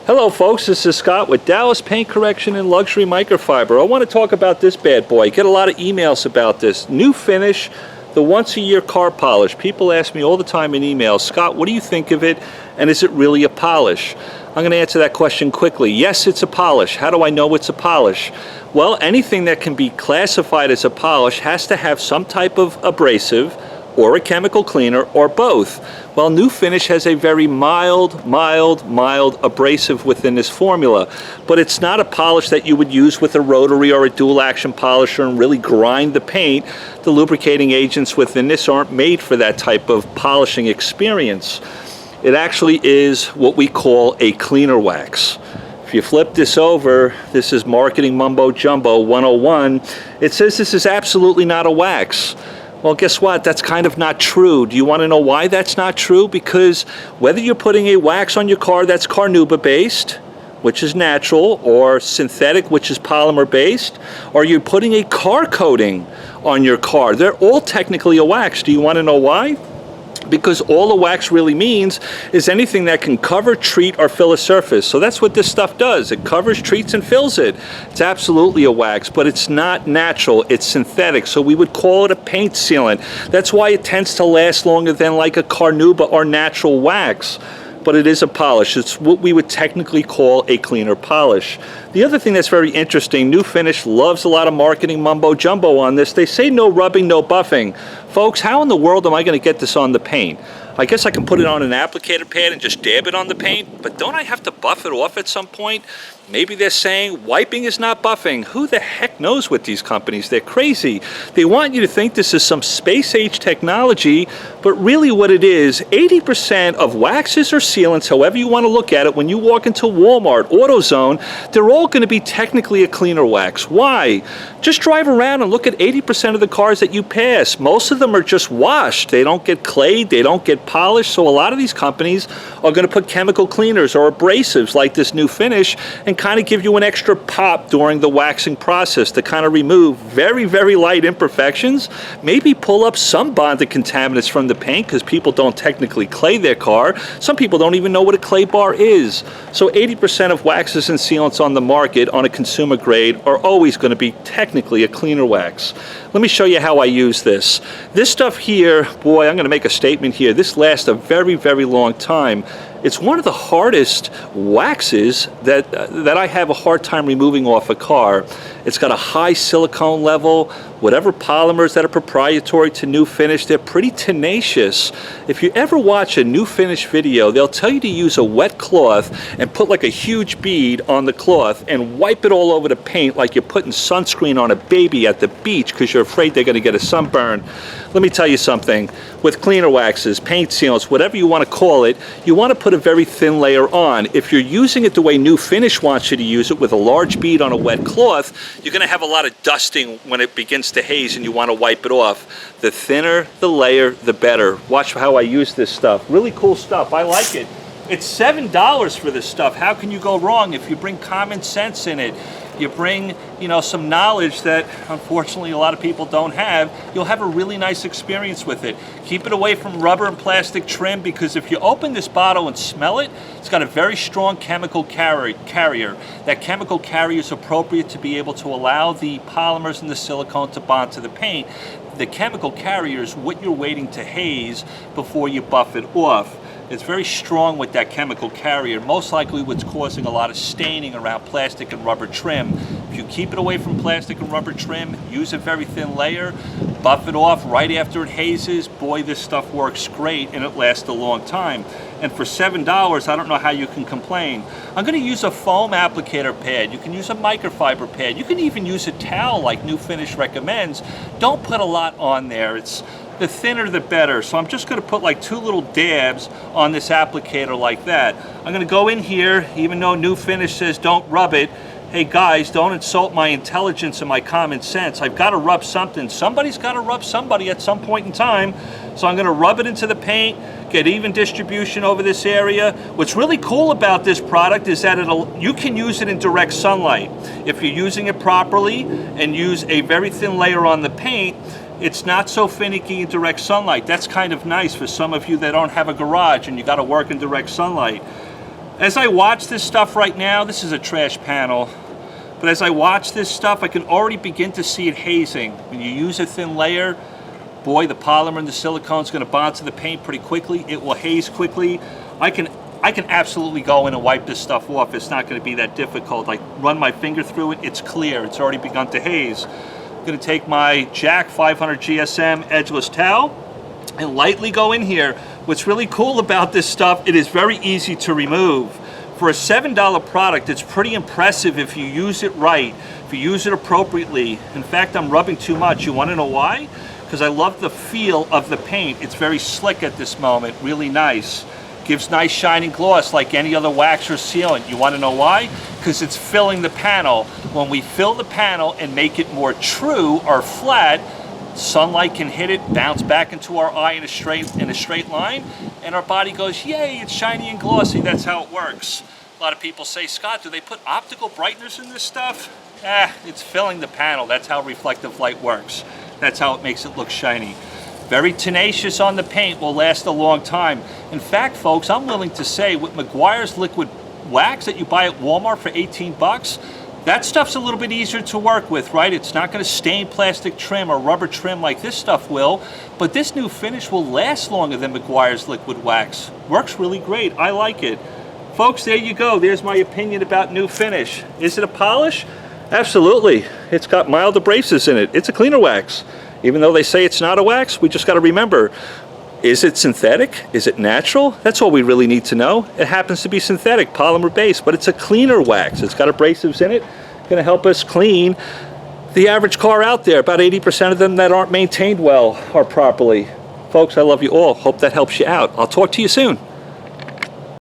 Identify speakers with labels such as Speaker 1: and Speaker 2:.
Speaker 1: Hello folks, this is Scott with Dallas Paint Correction and Luxury Microfiber. I want to talk about this bad boy. I get a lot of emails about this. New finish, the once-a-year car polish. People ask me all the time in emails, Scott, what do you think of it, and is it really a polish? I'm going to answer that question quickly. Yes, it's a polish. How do I know it's a polish? Well, anything that can be classified as a polish has to have some type of abrasive or a chemical cleaner, or both. Well, New Finish has a very mild abrasive within this formula, but it's not a polish that you would use with a rotary or a dual action polisher and really grind the paint. The lubricating agents within this aren't made for that type of polishing experience. It actually is what we call a cleaner wax. If you flip this over, this is Marketing Mumbo Jumbo 101. It says this is absolutely not a wax. Well, guess what? That's kind of not true. Do you want to know why that's not true? Because whether you're putting a wax on your car that's carnauba based, which is natural, or synthetic, which is polymer based, or you're putting a car coating on your car, they're all technically a wax. Do you want to know why? Because all a wax really means is anything that can cover, treat, or fill a surface. So that's what this stuff does. It covers, treats, and fills it. It's absolutely a wax, but it's not natural. It's synthetic. So we would call it a paint sealant. That's why it tends to last longer than like a carnauba or natural wax. But it is a polish. It's what we would technically call a cleaner polish. The other thing that's very interesting, New Finish loves a lot of marketing mumbo jumbo on this. They say no rubbing, no buffing. Folks, how in the world am I going to get this on the paint? I guess I can put it on an applicator pad and just dab it on the paint, but don't I have to buff it off at some point? Maybe they're saying wiping is not buffing. Who the heck knows with these companies? They're crazy. They want you to think this is some space-age technology, but really what it is, 80% of waxes or sealants, however you want to look at it, when you walk into Walmart, AutoZone, they're all going to be technically a cleaner wax. Why? Just drive around and look at 80% of the cars that you pass. Most of them are just washed. They don't get clayed, they don't get polished, so a lot of these companies are going to put chemical cleaners or abrasives like this New Finish and kind of give you an extra pop during the waxing process to kind of remove very light imperfections, maybe pull up some bonded contaminants from the paint because people don't technically clay their car. Some people don't even know what a clay bar is. So 80% of waxes and sealants on the market on a consumer grade are always going to be technically a cleaner wax. Let me show you how I use this. This stuff here, boy, I'm going to make a statement here. This lasts a very long time. It's one of the hardest waxes that I have a hard time removing off a car. It's got a high silicone level. Whatever polymers that are proprietary to New Finish, they're pretty tenacious. If you ever watch a New Finish video, they'll tell you to use a wet cloth and put like a huge bead on the cloth and wipe it all over the paint like you're putting sunscreen on a baby at the beach because you're afraid they're going to get a sunburn. Let me tell you something. With cleaner waxes, paint sealants, whatever you want to call it, you want to put a very thin layer on. If you're using it the way New Finish wants you to use it with a large bead on a wet cloth, you're going to have a lot of dusting when it begins to haze and you want to wipe it off. The thinner the layer, the better. Watch how I use this stuff. Really cool stuff. I like it. It's $7 for this stuff. How can you go wrong if you bring common sense in it? You bring, some knowledge that unfortunately a lot of people don't have, you'll have a really nice experience with it. Keep it away from rubber and plastic trim because if you open this bottle and smell it, it's got a very strong chemical carrier. That chemical carrier is appropriate to be able to allow the polymers and the silicone to bond to the paint. The chemical carrier is what you're waiting to haze before you buff it off. It's very strong with that chemical carrier, most likely what's causing a lot of staining around plastic and rubber trim. If you keep it away from plastic and rubber trim, use a very thin layer, buff it off right after it hazes, boy, this stuff works great and it lasts a long time. And for $7, I don't know how you can complain. I'm going to use a foam applicator pad. You can use a microfiber pad. You can even use a towel like New Finish recommends. Don't put a lot on there. The thinner the better. So I'm just going to put like 2 little dabs on this applicator like that. I'm going to go in here, even though New Finish says don't rub it. Hey guys, don't insult my intelligence and my common sense. I've got to rub something. Somebody's got to rub somebody at some point in time. So I'm going to rub it into the paint, get even distribution over this area. What's really cool about this product is that you can use it in direct sunlight. If you're using it properly and use a very thin layer on the paint, it's not so finicky in direct sunlight. That's kind of nice for some of you that don't have a garage and you got to work in direct sunlight. As I watch this stuff right now, this is a trash panel, but as I watch this stuff, I can already begin to see it hazing. When you use a thin layer, boy, the polymer and the silicone is going to bond to the paint pretty quickly. It will haze quickly. I can absolutely go in and wipe this stuff off. It's not going to be that difficult. I run my finger through it, it's clear. It's already begun to haze. I'm going to take my Jack 500 GSM edgeless towel and lightly go in here. What's really cool about this stuff, it is very easy to remove. For a $7 product, it's pretty impressive if you use it right, if you use it appropriately. In fact, I'm rubbing too much. You want to know why? Because I love the feel of the paint. It's very slick at this moment, really nice. Gives nice shining gloss like any other wax or sealant. You want to know why? Because it's filling the panel. When we fill the panel and make it more true or flat, sunlight can hit it, bounce back into our eye in a straight line, and our body goes, yay, it's shiny and glossy. That's how it works. A lot of people say, Scott, do they put optical brighteners in this stuff? It's filling the panel. That's how reflective light works. That's how it makes it look shiny. Very tenacious on the paint, will last a long time. In fact, folks, I'm willing to say with Meguiar's liquid wax that you buy at Walmart for 18 bucks, that stuff's a little bit easier to work with, right? It's not going to stain plastic trim or rubber trim like this stuff will, but this new finish will last longer than Meguiar's liquid wax. Works really great. I like it. Folks, there you go. There's my opinion about new finish. Is it a polish? Absolutely. It's got mild abrasives in it. It's a cleaner wax. Even though they say it's not a wax, we just got to remember, is it synthetic? Is it natural? That's all we really need to know. It happens to be synthetic, polymer based, but it's a cleaner wax. It's got abrasives in it. Going to help us clean the average car out there. About 80% of them that aren't maintained well or properly. Folks, I love you all. Hope that helps you out. I'll talk to you soon.